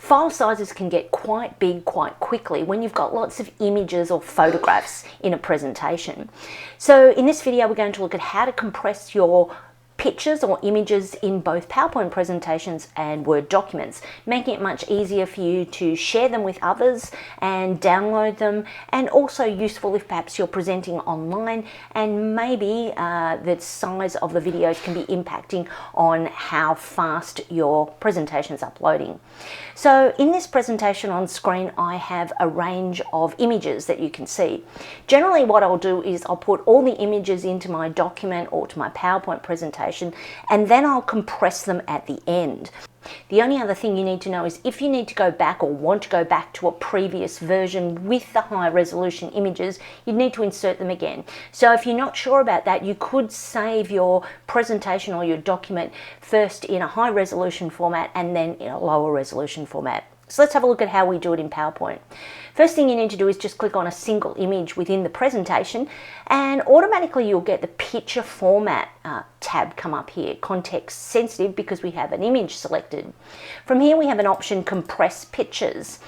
File sizes can get quite big quite quickly when you've got lots of images or photographs in a presentation. So in this video, we're going to look at how to compress your pictures or images in both PowerPoint presentations and Word documents, making it much easier for you to share them with others and download them, and also useful if perhaps you're presenting online and maybe the size of the videos can be impacting on how fast your presentation is uploading. So in this presentation on screen, I have a range of images that you can see. Generally what I'll do is I'll put all the images into my document or to my PowerPoint presentation, and then I'll compress them at the end. The only other thing you need to know is if you need to go back or want to go back to a previous version with the high resolution images, you need to insert them again. So if you're not sure about that, you could save your presentation or your document first in a high resolution format and then in a lower resolution format. So let's have a look at how we do it in PowerPoint. First thing you need to do is just click on a single image within the presentation, and automatically you'll get the picture format tab come up here, context sensitive, because we have an image selected. From here we have an option, compress pictures.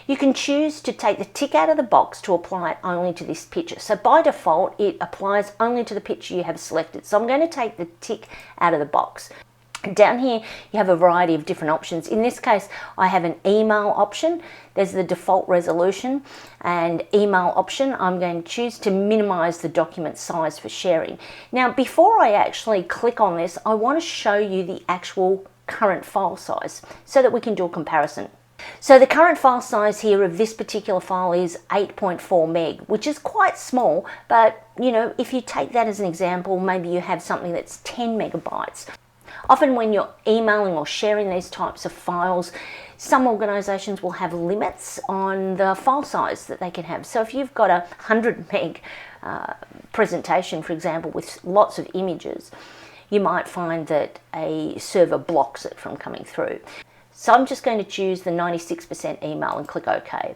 You can choose to take the tick out of the box to apply it only to this picture. So by default it applies only to the picture you have selected. So I'm going to take the tick out of the box. Down here you have a variety of different options. In this case I have an email option. There's the default resolution and email option. I'm going to choose to minimize the document size for sharing. Now before I actually click on this, I want to show you the actual current file size so that we can do a comparison. So the current file size here of this particular file is 8.4 meg, which is quite small, but you know, if you take that as an example, maybe you have something that's 10 megabytes. Often when you're emailing or sharing these types of files, some organizations will have limits on the file size that they can have. So if you've got a 100 meg presentation, for example, with lots of images, you might find that a server blocks it from coming through. So I'm just going to choose the 96% email and click OK.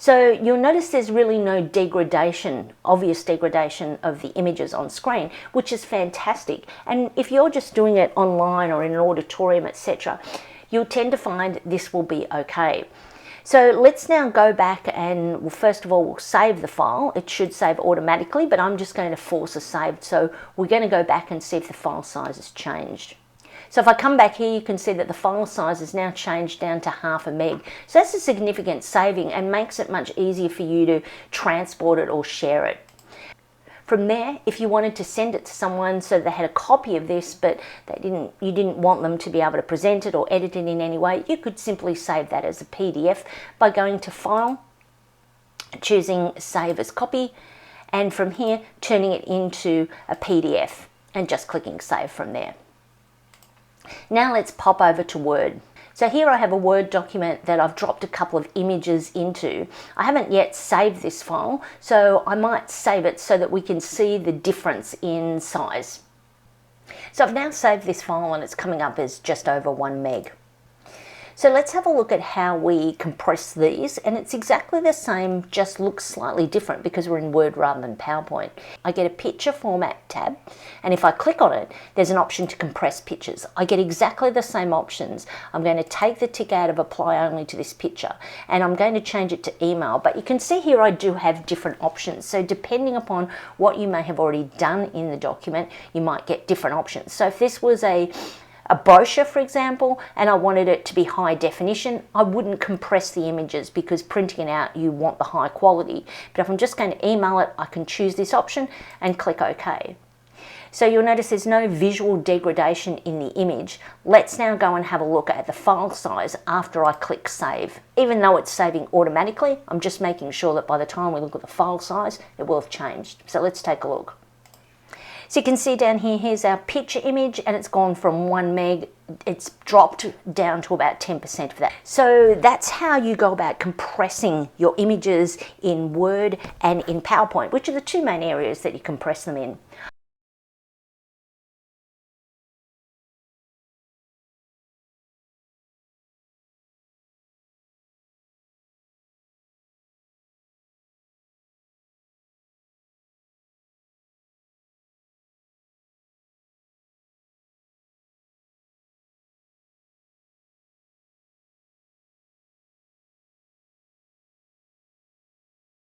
So you'll notice there's really no degradation, obvious degradation of the images on screen, which is fantastic. And if you're just doing it online or in an auditorium, etc., you'll tend to find this will be okay. So let's now go back and, well, first of all, we'll save the file. It should save automatically, but I'm just going to force a save. So we're going to go back and see if the file size has changed. So if I come back here, you can see that the file size is now changed down to 0.5 meg. So that's a significant saving and makes it much easier for you to transport it or share it. From there, if you wanted to send it to someone so they had a copy of this, but you didn't want them to be able to present it or edit it in any way, you could simply save that as a PDF by going to File, choosing Save as Copy, and from here, turning it into a PDF and just clicking Save from there. Now let's pop over to Word. So here I have a Word document that I've dropped a couple of images into. I haven't yet saved this file, so I might save it so that we can see the difference in size. So I've now saved this file and it's coming up as just over 1 meg. So let's have a look at how we compress these, and it's exactly the same, just looks slightly different because we're in Word rather than PowerPoint. I get a picture format tab, and if I click on it, there's an option to compress pictures. I get exactly the same options. I'm going to take the tick out of apply only to this picture, and I'm going to change it to email, but you can see here I do have different options. So depending upon what you may have already done in the document, you might get different options. So if this was a brochure, for example, and I wanted it to be high definition, I wouldn't compress the images because printing it out, you want the high quality. But if I'm just going to email it, I can choose this option and click OK. So you'll notice there's no visual degradation in the image. Let's now go and have a look at the file size after I click Save. Even though it's saving automatically, I'm just making sure that by the time we look at the file size, it will have changed. So let's take a look. So you can see down here, here's our picture image, and it's gone from 1 meg, it's dropped down to about 10% of that. So that's how you go about compressing your images in Word and in PowerPoint, which are the two main areas that you compress them in.